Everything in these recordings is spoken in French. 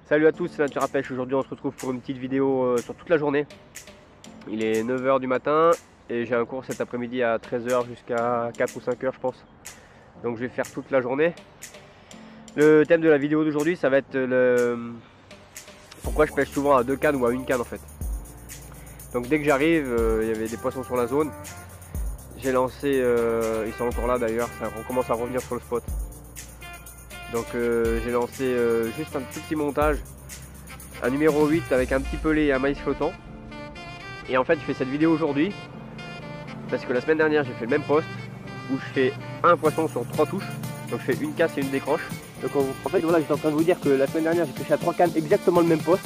Salut à tous, c'est Nature à Pêche. Aujourd'hui on se retrouve pour une petite vidéo sur toute la journée. Il est 9 h du matin et j'ai un cours cet après-midi à 13 h jusqu'à 4 ou 5 h je pense. Donc je vais faire toute la journée. Le thème de la vidéo d'aujourd'hui ça va être pourquoi je pêche souvent à 2 cannes ou à 1 canne en fait. Donc dès que j'arrive, il y avait des poissons sur la zone. J'ai lancé, ils sont encore là d'ailleurs, ça recommence à revenir sur le spot. Donc j'ai lancé juste un petit montage, un numéro 8 avec un petit pelet et un maïs flottant. Et en fait je fais cette vidéo aujourd'hui parce que la semaine dernière j'ai fait le même post où je fais un poisson sur 3 touches. Donc je fais une casse et une décroche. Donc en fait voilà, j'étais en train de vous dire que la semaine dernière j'ai pêché à 3 cannes exactement le même poste.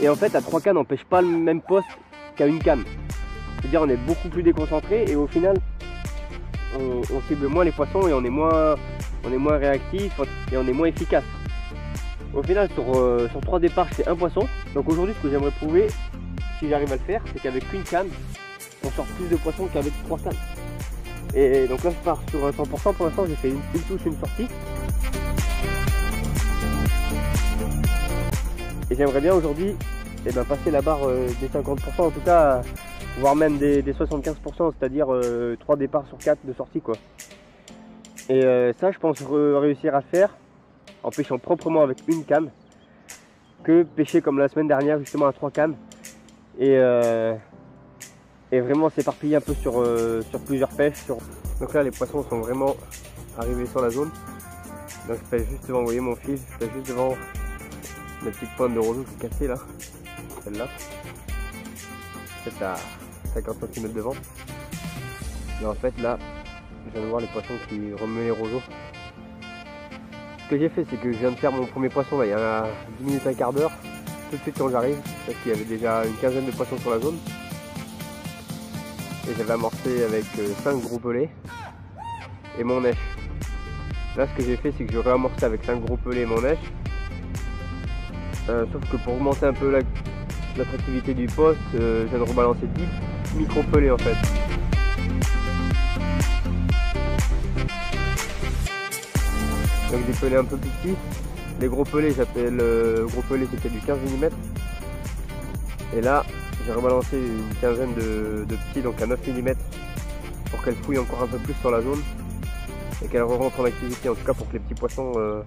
Et en fait à 3 cannes on pêche pas le même poste qu'à 1 canne. C'est-à-dire on est beaucoup plus déconcentré et au final on cible moins les poissons et on est moins réactif et on est moins efficace. Au final sur 3 départs je fais un poisson. Donc aujourd'hui ce que j'aimerais prouver, si j'arrive à le faire, c'est qu'avec une canne on sort plus de poissons qu'avec 3 cannes. Et donc là je pars sur un 100%, pour l'instant j'ai fait une touche, une sortie. Et j'aimerais bien aujourd'hui passer la barre des 50%, en tout cas voire même des 75%, c'est-à-dire 3 départs sur 4 de sortie quoi. Et ça je pense réussir à le faire en pêchant proprement avec une canne que pêcher comme la semaine dernière justement à 3 cannes et vraiment s'éparpiller un peu sur plusieurs pêches. Donc là les poissons sont vraiment arrivés sur la zone. Donc je pêche juste devant, vous voyez mon fil, je pêche juste devant la petite pointe de roseau qui est cassée là, celle-là. C'est à 50 cm devant. Et en fait là, je viens de voir les poissons qui remuent les roseaux. Ce que j'ai fait, c'est que je viens de faire mon premier poisson là, il y a 10 minutes, un quart d'heure, tout de suite quand j'arrive, parce qu'il y avait déjà une quinzaine de poissons sur la zone. Et j'avais amorcé avec 5 gros pelets et mon nèche. Là ce que j'ai fait, c'est que j'ai réamorcé avec 5 gros pelets et mon nèche. Sauf que pour augmenter un peu l'attractivité du poste, je viens de rebalancer 10 micro pelets en fait. Donc des pelets un peu plus petits. Les gros pelets, j'appelle gros pelets, c'était du 15 mm. Et là j'ai rebalancé une quinzaine de petits, donc à 9 mm, pour qu'elle fouille encore un peu plus sur la zone et qu'elle rentre en activité, en tout cas pour que les petits poissons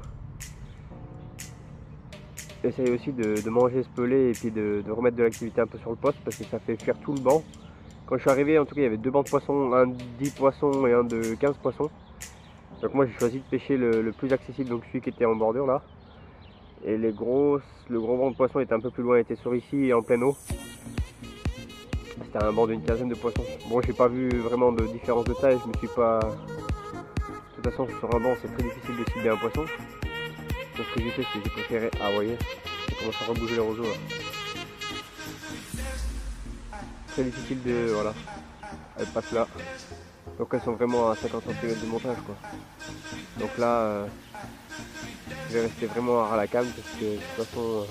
essayent aussi de manger ce pelet et puis de remettre de l'activité un peu sur le poste, parce que ça fait fuir tout le banc. Quand je suis arrivé, en tout cas il y avait 2 bancs de poissons, un de 10 poissons et un de 15 poissons. Donc moi j'ai choisi de pêcher le plus accessible, donc celui qui était en bordure là. Et le gros banc de poissons était un peu plus loin, il était sur ici et en pleine eau. C'était un banc d'une quinzaine de poissons. Bon, j'ai pas vu vraiment de différence de taille, je me suis pas... De toute façon sur un banc c'est très difficile de cibler un poisson. Donc ce que j'ai fait, c'est que j'ai préféré... Ah vous voyez, ça commence à rebouger les roseaux là. Très difficile de... Voilà. Elles passent là. Donc elles sont vraiment à 50 cm de montage quoi. Donc là, je vais rester vraiment à ras la canne parce que de toute façon,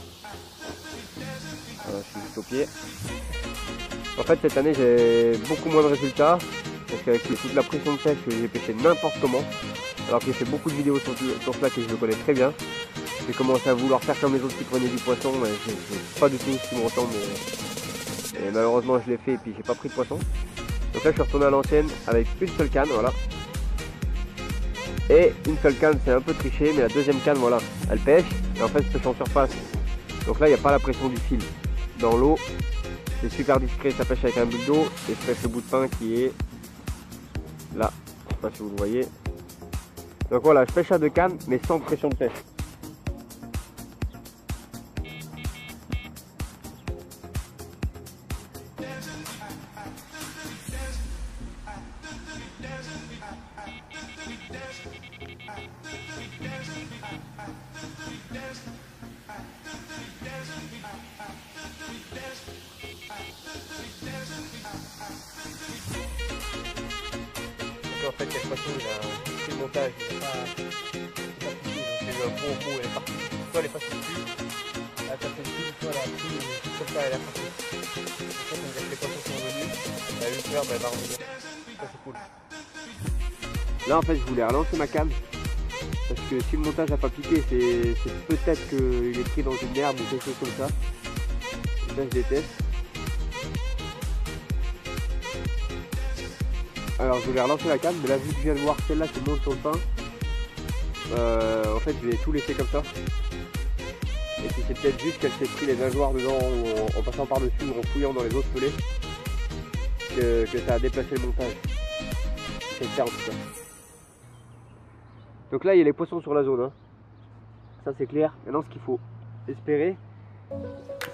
je suis juste au pied. En fait cette année j'ai beaucoup moins de résultats parce qu'avec toute la pression de pêche j'ai pêché n'importe comment. Alors que j'ai fait beaucoup de vidéos sur cela que je le connais très bien. J'ai commencé à vouloir faire comme les autres qui prenaient du poisson, mais c'est pas du tout ce qui me ressemble. Et malheureusement je l'ai fait et puis j'ai pas pris de poisson. Donc là je suis retourné à l'ancienne avec une seule canne, voilà. Et une seule canne c'est un peu triché, mais la deuxième canne voilà, elle pêche et en fait je pêche en surface. Donc là il n'y a pas la pression du fil dans l'eau. C'est super discret, ça pêche avec un but d'eau et je pêche le bout de pain qui est là, je sais pas si vous le voyez. Donc voilà, je pêche à 2 cannes mais sans pression de pêche. En fait, il y a le poisson, il a fait le montage, il n'a pas poussé, donc il y a eu un bon mot, elle est partie. Soit elle est passée dessus, elle a tapé dessus, soit elle a pris, comme ça elle est partie. En fait, on dirait que les poissons sont venus, elle a eu peur, elle va revenir. Ça c'est cool. Là en fait, je voulais relancer ma canne, parce que que si le montage n'a pas piqué, c'est peut-être qu'il est pris dans une herbe ou quelque chose comme ça. Et là je déteste. Alors je vais relancer la canne, mais là vu que je viens de voir celle-là qui monte sur le pain, en fait je vais tout laisser comme ça. Et puis c'est peut-être juste qu'elle s'est pris les nageoires dedans en passant par-dessus ou en fouillant dans les autres pelés que ça a déplacé le montage. C'est le cas en tout cas. Donc là il y a les poissons sur la zone, hein. Ça c'est clair. Maintenant ce qu'il faut espérer,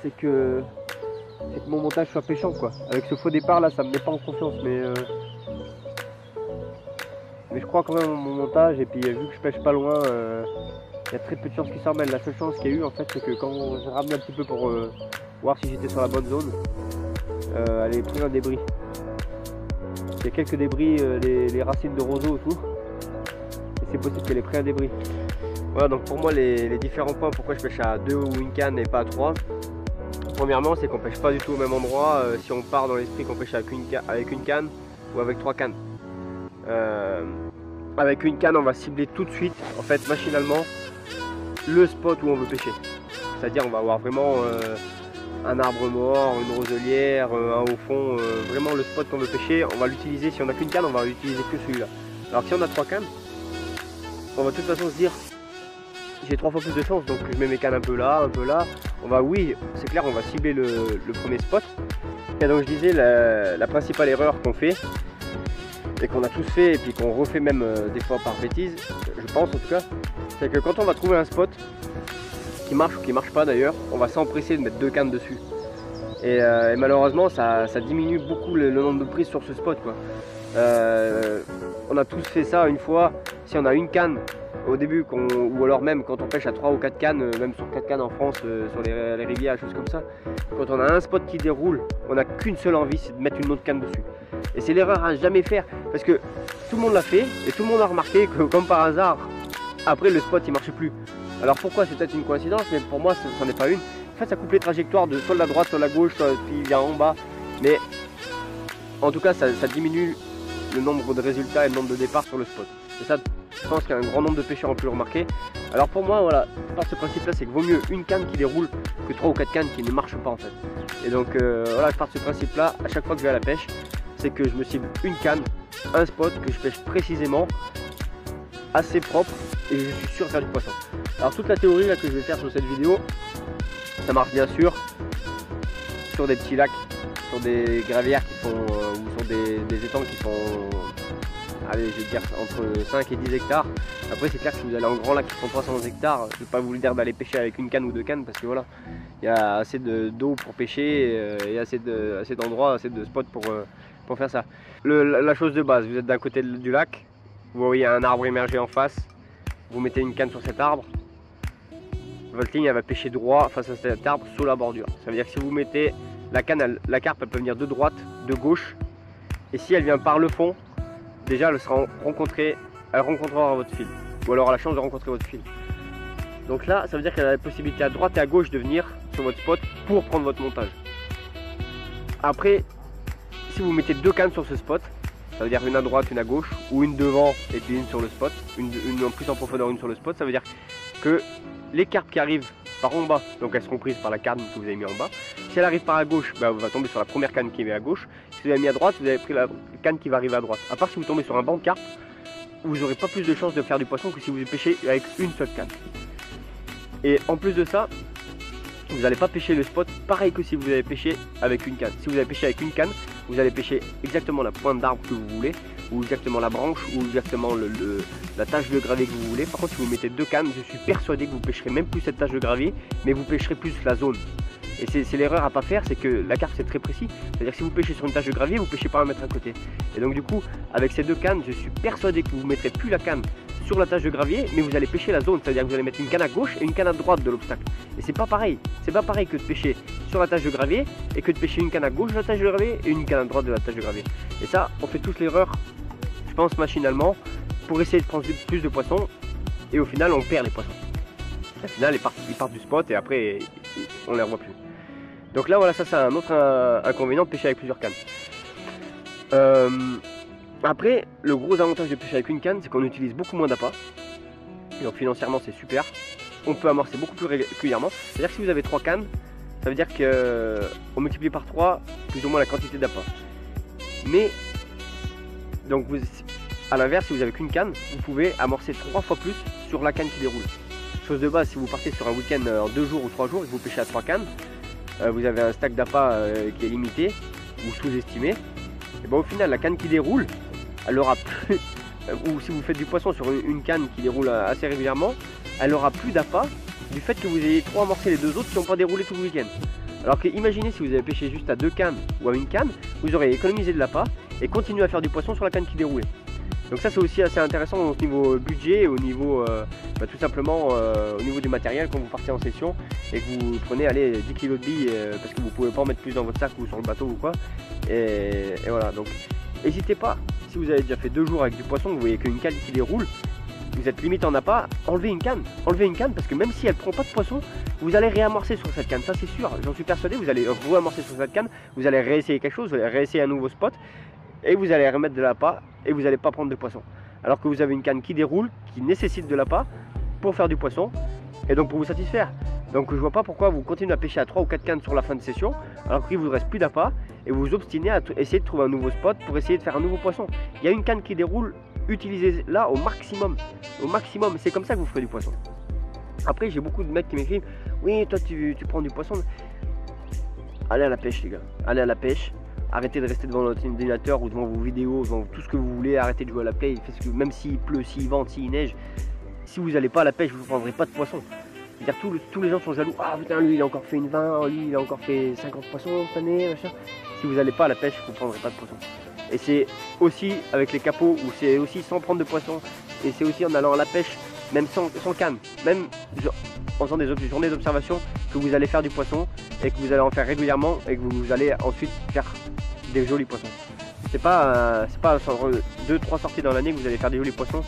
c'est que mon montage soit pêchant quoi. Avec ce faux départ là ça me met pas en confiance, mais je crois quand même en mon montage. Et puis vu que je pêche pas loin, il y a très peu de chances qu'il s'en mêle. La seule chance qu'il y a eu en fait, c'est que quand j'ai ramené un petit peu pour voir si j'étais sur la bonne zone, elle avait pris un débris. Il y a quelques débris, les racines de roseau autour, et c'est possible qu'elle ait pris un débris. Voilà, donc pour moi les différents points pourquoi je pêche à 2 ou une canne et pas à 3. Premièrement, c'est qu'on pêche pas du tout au même endroit si on part dans l'esprit qu'on pêche avec une canne ou avec 3 cannes. Avec une canne, on va cibler tout de suite, en fait machinalement, le spot où on veut pêcher. C'est-à-dire on va avoir vraiment un arbre mort, une roselière, un haut fond, vraiment le spot qu'on veut pêcher. On va l'utiliser, si on n'a qu'une canne, on va utiliser que celui-là. Alors si on a 3 cannes, on va de toute façon se dire j'ai 3 fois plus de chance, donc je mets mes cannes un peu là, un peu là. On va, oui, c'est clair, on va cibler le premier spot. Et donc je disais, la principale erreur qu'on fait, et qu'on a tous fait, et puis qu'on refait même des fois par bêtise, je pense en tout cas, c'est que quand on va trouver un spot qui marche ou qui marche pas d'ailleurs, on va s'empresser de mettre 2 cannes dessus. Et malheureusement ça diminue beaucoup le nombre de prises sur ce spot quoi. On a tous fait ça une fois. Si on a une canne au début, ou alors même quand on pêche à 3 ou 4 cannes, même sur 4 cannes en France, sur les rivières, des choses comme ça, quand on a un spot qui déroule, on n'a qu'une seule envie, c'est de mettre une autre canne dessus. Et c'est l'erreur à jamais faire, parce que tout le monde l'a fait, et tout le monde a remarqué que comme par hasard, après le spot il marchait plus. Alors pourquoi? C'est peut-être une coïncidence, mais pour moi ça n'en est pas une. En fait ça coupe les trajectoires de soit de la droite, soit de la gauche, soit puis il vient en bas. Mais en tout cas ça diminue le nombre de résultats et le nombre de départs sur le spot. Et ça, je pense qu'un grand nombre de pêcheurs ont pu le remarquer. Alors pour moi, voilà, par ce principe-là, c'est que vaut mieux une canne qui déroule que 3 ou 4 cannes qui ne marchent pas en fait. Et donc voilà, je pars de ce principe-là, à chaque fois que je vais à la pêche, c'est que je me cible une canne, un spot que je pêche précisément, assez propre, et je suis sûr de faire du poisson. Alors toute la théorie là que je vais faire sur cette vidéo, ça marche bien sûr sur des petits lacs, sur des gravières qui font, ou sur des étangs qui font, allez, je vais dire entre 5 et 10 hectares. Après c'est clair que si vous allez en grand lac qui font 300 hectares, je ne vais pas vous le dire d'aller pêcher avec une canne ou 2 cannes, parce que voilà, il y a assez d'eau pour pêcher, et assez d'endroits, assez de spots pour faire ça. La chose de base, vous êtes d'un côté du lac, vous voyez un arbre émerger en face, vous mettez une canne sur cet arbre, votre ligne elle va pêcher droit face à cet arbre sous la bordure. Ça veut dire que si vous mettez la canne, la carpe elle peut venir de droite, de gauche, et si elle vient par le fond, déjà elle rencontrera votre fil, ou alors elle a la chance de rencontrer votre fil. Donc là ça veut dire qu'elle a la possibilité à droite et à gauche de venir sur votre spot pour prendre votre montage. Après, si vous mettez 2 cannes sur ce spot, ça veut dire une à droite, une à gauche, ou une devant et puis une sur le spot, une en plus en profondeur, une sur le spot, ça veut dire que les carpes qui arrivent par en bas, donc elles seront prises par la canne que vous avez mis en bas. Si elle arrive par à gauche, bah, vous va tomber sur la première canne qui est à gauche. Si vous avez mis à droite, vous avez pris la canne qui va arriver à droite. À part si vous tombez sur un banc de carpe, vous n'aurez pas plus de chances de faire du poisson que si vous pêchez avec une seule canne. Et en plus de ça, vous n'allez pas pêcher le spot pareil que si vous avez pêché avec une canne. Si vous avez pêché avec une canne, vous allez pêcher exactement la pointe d'arbre que vous voulez, ou exactement la branche, ou exactement la tache de gravier que vous voulez. Par contre, si vous mettez 2 cannes, je suis persuadé que vous pêcherez même plus cette tache de gravier, mais vous pêcherez plus la zone. Et c'est l'erreur à pas faire, c'est que la carpe c'est très précis. C'est-à-dire que si vous pêchez sur une tache de gravier, vous pêchez pas 1 mètre à côté. Et donc du coup, avec ces 2 cannes, je suis persuadé que vous ne mettrez plus la canne sur la tache de gravier, mais vous allez pêcher la zone. C'est-à-dire que vous allez mettre une canne à gauche et une canne à droite de l'obstacle. Et c'est pas pareil. C'est pas pareil que de pêcher sur la tache de gravier et que de pêcher une canne à gauche de la tache de gravier et une canne à droite de la tache de gravier. Et ça, on fait tous l'erreur, je pense machinalement, pour essayer de prendre plus de poissons. Et au final, on perd les poissons. Au final, ils partent du spot et après, on les revoit plus. Donc là voilà, ça c'est un autre inconvénient de pêcher avec plusieurs cannes. Après, le gros avantage de pêcher avec une canne, c'est qu'on utilise beaucoup moins d'appât. Donc financièrement c'est super. On peut amorcer beaucoup plus régulièrement. C'est-à-dire que si vous avez 3 cannes, ça veut dire qu'on multiplie par 3 plus ou moins la quantité d'appât. Mais donc à l'inverse, si vous avez qu'une canne, vous pouvez amorcer 3 fois plus sur la canne qui déroule. Chose de base, si vous partez sur un week-end en 2 jours ou 3 jours et que vous pêchez à 3 cannes, vous avez un stack d'appât qui est limité ou sous-estimé. Et bon, au final, la canne qui déroule, elle aura plus, ou si vous faites du poisson sur une canne qui déroule assez régulièrement, elle aura plus d'appât du fait que vous ayez trop amorcé les 2 autres qui n'ont pas déroulé tout le week-end. Alors que imaginez si vous avez pêché juste à 2 cannes ou à une canne, vous aurez économisé de l'appât et continué à faire du poisson sur la canne qui déroulait. Donc ça c'est aussi assez intéressant au niveau budget, au niveau tout simplement au niveau du matériel quand vous partez en session et que vous prenez allez, 10 kg de billes parce que vous pouvez pas en mettre plus dans votre sac ou sur le bateau ou quoi. Et voilà, donc n'hésitez pas, si vous avez déjà fait 2 jours avec du poisson, vous voyez qu'une canne qui déroule, vous êtes limite en appât, enlevez une canne parce que même si elle prend pas de poisson, vous allez réamorcer sur cette canne, ça c'est sûr, j'en suis persuadé, vous allez réamorcer sur cette canne, vous allez réessayer quelque chose, vous allez réessayer un nouveau spot et vous allez remettre de l'appât et vous n'allez pas prendre de poisson. Alors que vous avez une canne qui déroule, qui nécessite de l'appât pour faire du poisson et donc pour vous satisfaire. Donc je vois pas pourquoi vous continuez à pêcher à 3 ou 4 cannes sur la fin de session alors qu'il vous reste plus d'appât et vous vous obstinez à essayer de trouver un nouveau spot pour essayer de faire un nouveau poisson. Il y a une canne qui déroule, utilisez-la au maximum. Au maximum, c'est comme ça que vous ferez du poisson. Après j'ai beaucoup de mecs qui m'écrivent, oui toi tu prends du poisson. Allez à la pêche les gars, allez à la pêche. Arrêtez de rester devant votre ordinateur ou devant vos vidéos, devant tout ce que vous voulez, arrêtez de jouer à la play, parce que même s'il pleut, s'il vente, s'il neige, si vous n'allez pas à la pêche, vous ne prendrez pas de poisson. C'est-à-dire tous les gens sont jaloux, ah putain lui il a encore fait une 20, lui il a encore fait 50 poissons cette année, machin. Si vous n'allez pas à la pêche, vous ne prendrez pas de poisson. Et c'est aussi avec les capots, ou c'est aussi sans prendre de poisson, et c'est aussi en allant à la pêche, même sans canne, même en faisant des journées d'observation, que vous allez faire du poisson, et que vous allez en faire régulièrement, et que vous allez ensuite faire des jolis poissons. C'est pas 2-3 sorties dans l'année que vous allez faire des jolis poissons,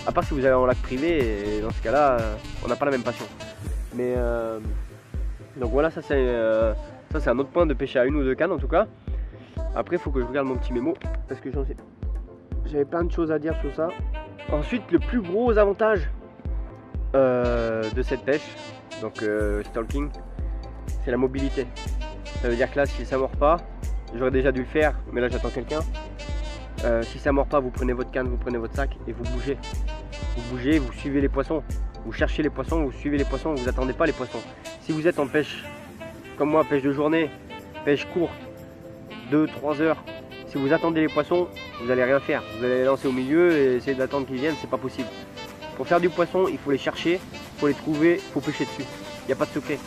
à part si vous allez en lac privé, et dans ce cas-là, on n'a pas la même passion. Mais donc voilà, ça c'est un autre point de pêcher à 1 ou 2 cannes en tout cas. Après, il faut que je regarde mon petit mémo, parce que j'avais plein de choses à dire sur ça. Ensuite, le plus gros avantage de cette pêche, donc stalking, c'est la mobilité. Ça veut dire que là, si ça mord pas, j'aurais déjà dû le faire, mais là j'attends quelqu'un. Si ça mord pas, vous prenez votre canne, vous prenez votre sac et vous bougez. Vous bougez, vous suivez les poissons. Vous cherchez les poissons, vous suivez les poissons, vous attendez pas les poissons. Si vous êtes en pêche, comme moi, pêche de journée, pêche courte, 2-3 heures, si vous attendez les poissons, vous n'allez rien faire. Vous allez les lancer au milieu et essayer d'attendre qu'ils viennent, c'est pas possible. Pour faire du poisson, il faut les chercher, il faut les trouver, il faut pêcher dessus. Il n'y a pas de secret.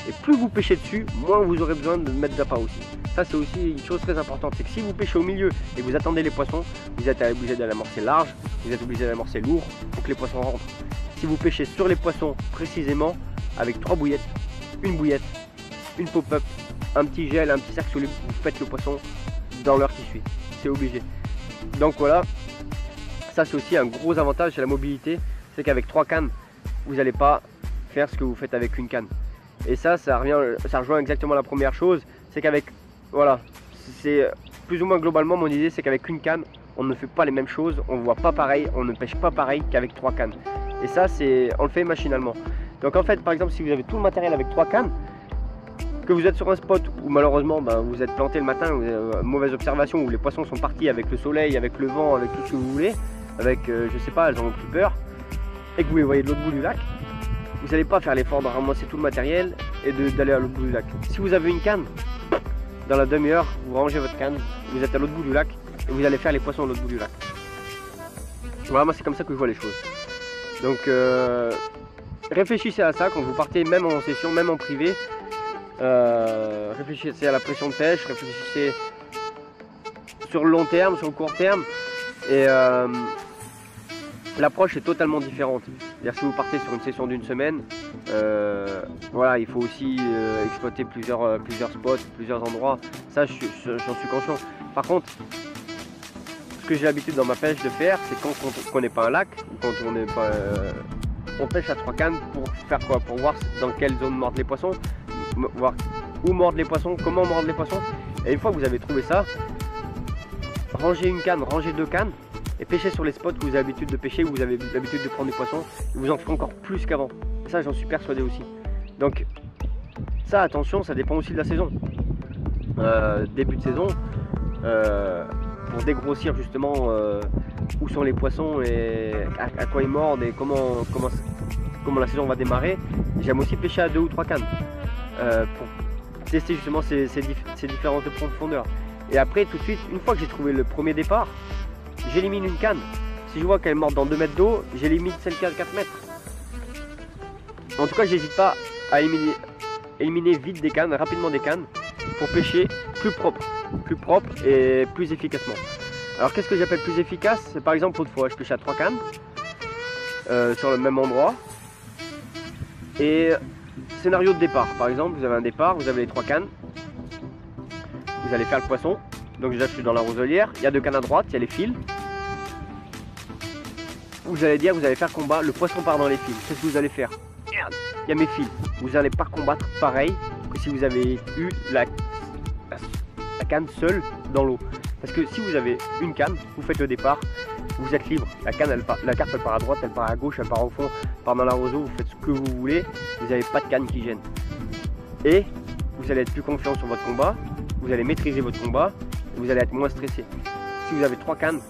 Et plus vous pêchez dessus, moins vous aurez besoin de mettre d'appât aussi. Ça c'est aussi une chose très importante, c'est que si vous pêchez au milieu et que vous attendez les poissons, vous êtes obligé d'aller amorcer large, vous êtes obligé d'aller amorcer lourd pour que les poissons rentrent. Si vous pêchez sur les poissons précisément, avec 3 bouillettes, une pop-up, un petit gel, un petit sac soluble, vous faites le poisson dans l'heure qui suit. C'est obligé. Donc voilà, ça c'est aussi un gros avantage, c'est la mobilité, c'est qu'avec 3 cannes, vous n'allez pas faire ce que vous faites avec une canne. Et ça rejoint exactement la première chose, c'est qu'avec, voilà, c'est plus ou moins globalement mon idée, c'est qu'avec une canne, on ne fait pas les mêmes choses, on ne voit pas pareil, on ne pêche pas pareil qu'avec 3 cannes. Et ça, on le fait machinalement. Donc en fait, par exemple, si vous avez tout le matériel avec 3 cannes, que vous êtes sur un spot où malheureusement vous êtes planté le matin, mauvaise observation, où les poissons sont partis avec le soleil, avec le vent, avec tout ce que vous voulez, avec, je sais pas, elles en ont plus peur, et que vous les voyez de l'autre bout du lac, vous n'allez pas faire l'effort de ramasser tout le matériel et d'aller à l'autre bout du lac. Si vous avez une canne, dans la demi-heure, vous rangez votre canne, vous êtes à l'autre bout du lac et vous allez faire les poissons à l'autre bout du lac. Voilà, moi c'est comme ça que je vois les choses. Donc réfléchissez à ça quand vous partez, même en session, même en privé. Réfléchissez à la pression de pêche, réfléchissez sur le long terme, sur le court terme. Et l'approche est totalement différente. C'est-à-dire si vous partez sur une session d'une semaine, voilà, il faut aussi exploiter plusieurs spots, plusieurs endroits. Ça, j'en suis conscient. Par contre, ce que j'ai l'habitude dans ma pêche de faire, c'est quand on ne connaît pas un lac, ou quand on n'est pas, on pêche à 3 cannes pour faire quoi? Pour voir dans quelle zone mordent les poissons, voir où mordent les poissons, comment mordent les poissons. Et une fois que vous avez trouvé ça, rangez une canne, rangez 2 cannes. et pêchez sur les spots où vous avez l'habitude de pêcher, où vous avez l'habitude de prendre des poissons, et vous en ferez encore plus qu'avant. Ça, j'en suis persuadé aussi. Donc ça, attention, ça dépend aussi de la saison. Début de saison, pour dégrossir justement où sont les poissons et à quoi ils mordent et comment la saison va démarrer, j'aime aussi pêcher à 2 ou 3 cannes pour tester justement ces différences de profondeur. Et après, tout de suite, une fois que j'ai trouvé le premier départ, j'élimine une canne. Si je vois qu'elle mord dans 2 mètres d'eau, j'élimine celle qui a 4 mètres. En tout cas, j'hésite pas à éliminer vite des cannes, rapidement des cannes, pour pêcher plus propre et plus efficacement. Alors qu'est-ce que j'appelle plus efficace? C'est par exemple l'autre fois, je pêchais à 3 cannes sur le même endroit. Et scénario de départ, par exemple, vous avez un départ, vous avez les 3 cannes, vous allez faire le poisson. Donc déjà je suis dans la roselière, il y a 2 cannes à droite, il y a les fils. Vous allez dire, vous allez faire combat, le poisson part dans les fils. Qu'est-ce que vous allez faire? Merde, il y a mes fils. Vous n'allez pas combattre pareil que si vous avez eu la canne seule dans l'eau. Parce que si vous avez une canne, vous faites le départ, vous êtes libre. La canne, la carte elle part à droite, elle part à gauche, elle part au fond, elle part dans la roseau, vous faites ce que vous voulez, vous n'avez pas de canne qui gêne. Et vous allez être plus confiant sur votre combat, vous allez maîtriser votre combat, vous allez être moins stressé. Si vous avez 3 cannes,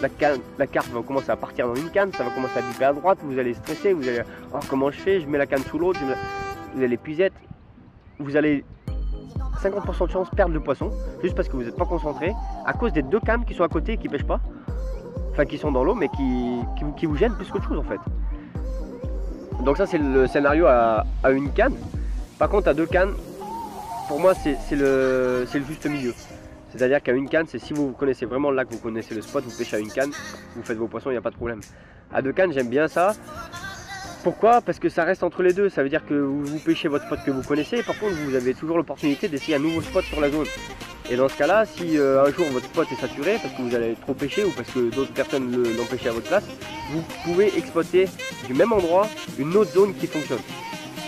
la carte va commencer à partir dans une canne, ça va commencer à biper à droite, vous allez stresser, vous allez oh, comment je fais, je mets la canne sous l'autre, vous allez puisette, vous allez 50% de chance perdre le poisson juste parce que vous n'êtes pas concentré à cause des 2 cannes qui sont à côté et qui pêchent pas, enfin qui sont dans l'eau mais qui vous gênent plus qu'autre chose en fait. Donc ça c'est le scénario à une canne. Par contre à 2 cannes, pour moi c'est le juste milieu. C'est-à-dire qu'à une canne, c'est si vous connaissez vraiment le lac, vous connaissez le spot, vous pêchez à une canne, vous faites vos poissons, il n'y a pas de problème. À 2 cannes, j'aime bien ça. Pourquoi? Parce que ça reste entre les deux. Ça veut dire que vous pêchez votre spot que vous connaissez, et par contre, vous avez toujours l'opportunité d'essayer un nouveau spot sur la zone. Et dans ce cas-là, si un jour votre spot est saturé, parce que vous allez trop pêcher ou parce que d'autres personnes l'ont pêché à votre place, vous pouvez exploiter du même endroit une autre zone qui fonctionne.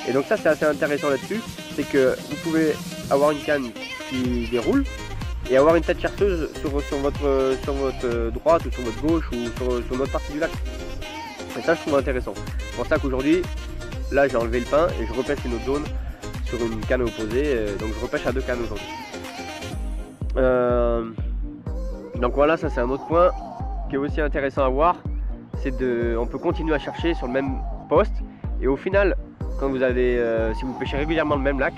Et donc ça, c'est assez intéressant là-dessus. C'est que vous pouvez avoir une canne qui déroule, et avoir une tête chercheuse sur votre droite ou sur votre gauche ou sur notre partie du lac. Et ça je trouve intéressant. C'est pour ça qu'aujourd'hui, là j'ai enlevé le pain et je repêche une autre zone sur une canne opposée. Donc je repêche à 2 cannes aujourd'hui. Donc voilà, ça c'est un autre point qui est aussi intéressant à voir. C'est on peut continuer à chercher sur le même poste. Et au final, quand vous allez, si vous pêchez régulièrement le même lac,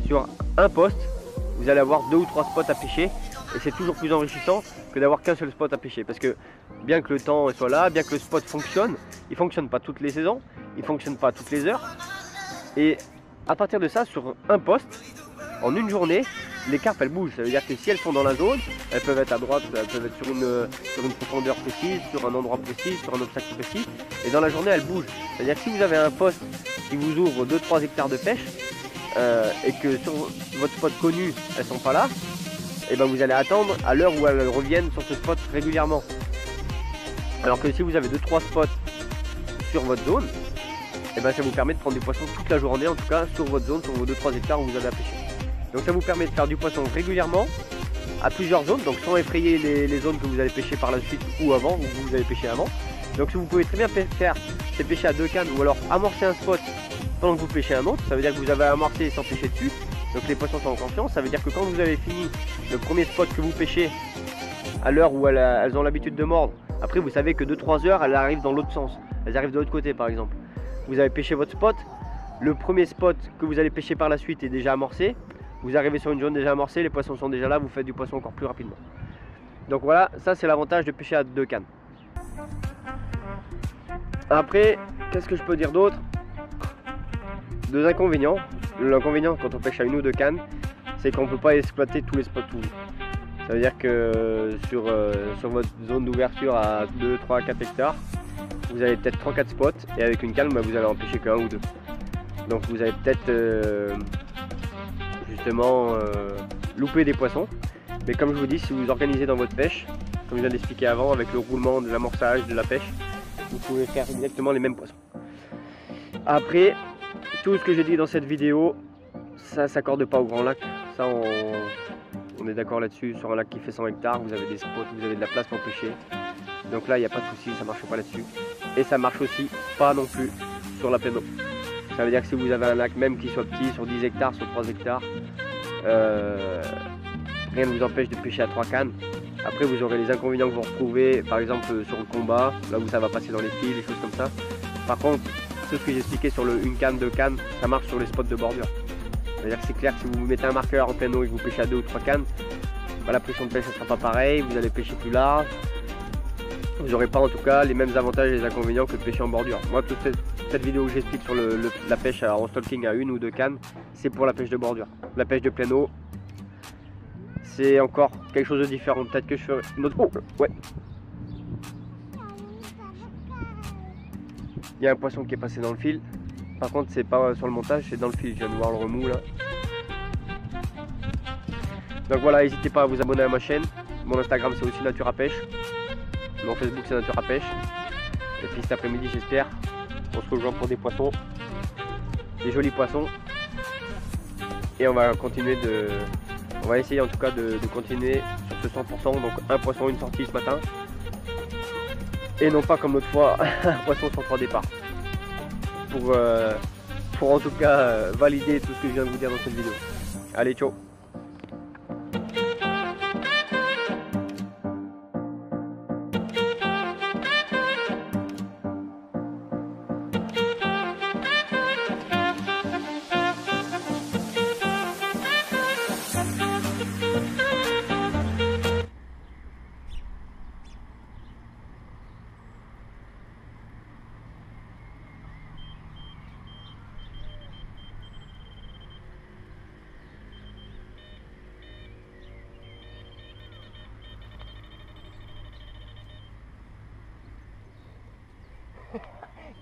sur un poste, vous allez avoir 2 ou 3 spots à pêcher et c'est toujours plus enrichissant que d'avoir qu'un seul spot à pêcher, parce que bien que le temps soit là, bien que le spot fonctionne, il ne fonctionne pas toutes les saisons, il ne fonctionne pas toutes les heures, et à partir de ça, sur un poste, en une journée, les carpes elles bougent. Ça veut dire que si elles sont dans la zone, elles peuvent être à droite, elles peuvent être sur une profondeur précise, sur un endroit précis, sur un obstacle précis, et dans la journée elles bougent. C'est-à-dire que si vous avez un poste qui vous ouvre 2-3 hectares de pêche, et que sur votre spot connu elles sont pas là, et ben vous allez attendre à l'heure où elles reviennent sur ce spot régulièrement. Alors que si vous avez 2-3 spots sur votre zone, et ben ça vous permet de prendre du poisson toute la journée, en tout cas sur votre zone, sur vos 2-3 hectares où vous avez à pêcher. Donc ça vous permet de faire du poisson régulièrement à plusieurs zones, donc sans effrayer les zones que vous allez pêcher par la suite ou avant, ou que vous avez pêché avant. Donc vous pouvez très bien faire ces pêcher à 2 cannes ou alors amorcer un spot pendant que vous pêchez un autre. Ça veut dire que vous avez amorcé sans pêcher dessus, donc les poissons sont en confiance. Ça veut dire que quand vous avez fini le premier spot que vous pêchez à l'heure où elles ont l'habitude de mordre, après vous savez que 2-3 heures elles arrivent dans l'autre sens, elles arrivent de l'autre côté par exemple. Vous avez pêché votre spot, le premier spot que vous allez pêcher par la suite est déjà amorcé, vous arrivez sur une zone déjà amorcée, les poissons sont déjà là, vous faites du poisson encore plus rapidement. Donc voilà, ça c'est l'avantage de pêcher à 2 cannes. Après, qu'est-ce que je peux dire d'autre? 2 inconvénients. L'inconvénient quand on pêche à 1 ou 2 cannes, c'est qu'on ne peut pas exploiter tous les spots ouverts. Ça veut dire que sur votre zone d'ouverture à 2, 3, 4 hectares, vous avez peut-être 3-4 spots et avec une canne, vous allez en pêcher que 1 ou 2. Donc vous allez peut-être justement louper des poissons. Mais comme je vous dis, si vous organisez dans votre pêche, comme je viens d'expliquer avant, avec le roulement de l'amorçage, de la pêche, vous pouvez faire exactement les mêmes poissons. Après, tout ce que j'ai dit dans cette vidéo, ça ne s'accorde pas au grand lac. Ça, on est d'accord là-dessus. Sur un lac qui fait 100 hectares, vous avez des spots, vous avez de la place pour pêcher. Donc là il n'y a pas de souci, ça marche pas là-dessus. Et ça marche aussi pas non plus sur la pleine eau. Ça veut dire que si vous avez un lac même qui soit petit, sur 10 hectares, sur 3 hectares, rien ne vous empêche de pêcher à 3 cannes. Après vous aurez les inconvénients que vous retrouvez par exemple sur le combat, là où ça va passer dans les fils, des choses comme ça. Par contre, tout ce que j'expliquais sur le 1 canne, 2 cannes, ça marche sur les spots de bordure. C'est-à-dire que c'est clair que si vous mettez un marqueur en pleine eau et que vous pêchez à 2 ou 3 cannes, bah, la pression de pêche ne sera pas pareille, vous allez pêcher plus large. Vous n'aurez pas en tout cas les mêmes avantages et les inconvénients que de pêcher en bordure. Moi, toute cette vidéo que j'explique sur la pêche en stalking à 1 ou 2 cannes, c'est pour la pêche de bordure. La pêche de pleine eau, c'est encore quelque chose de différent. Peut-être que je ferai une autre... Oh, ouais. Il y a un poisson qui est passé dans le fil. Par contre, c'est pas sur le montage, c'est dans le fil. Je viens de voir le remous là. Donc voilà, n'hésitez pas à vous abonner à ma chaîne. Mon Instagram, c'est aussi Nature à Pêche. Mon Facebook, c'est Nature à Pêche. Et puis cet après-midi, j'espère, on se rejoint pour des poissons, des jolis poissons. Et on va continuer on va essayer en tout cas de continuer sur ce 100%. Donc un poisson, une sortie ce matin. Et non pas comme l'autre fois, un poisson sur 3 départs. Pour en tout cas valider tout ce que je viens de vous dire dans cette vidéo. Allez, ciao!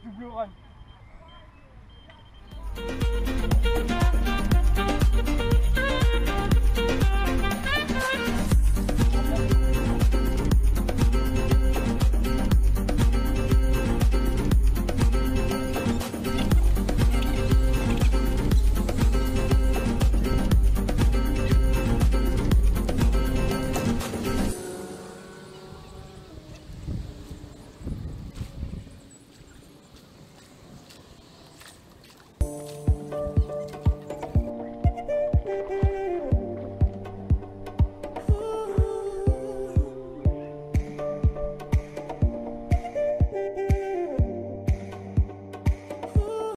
Double run.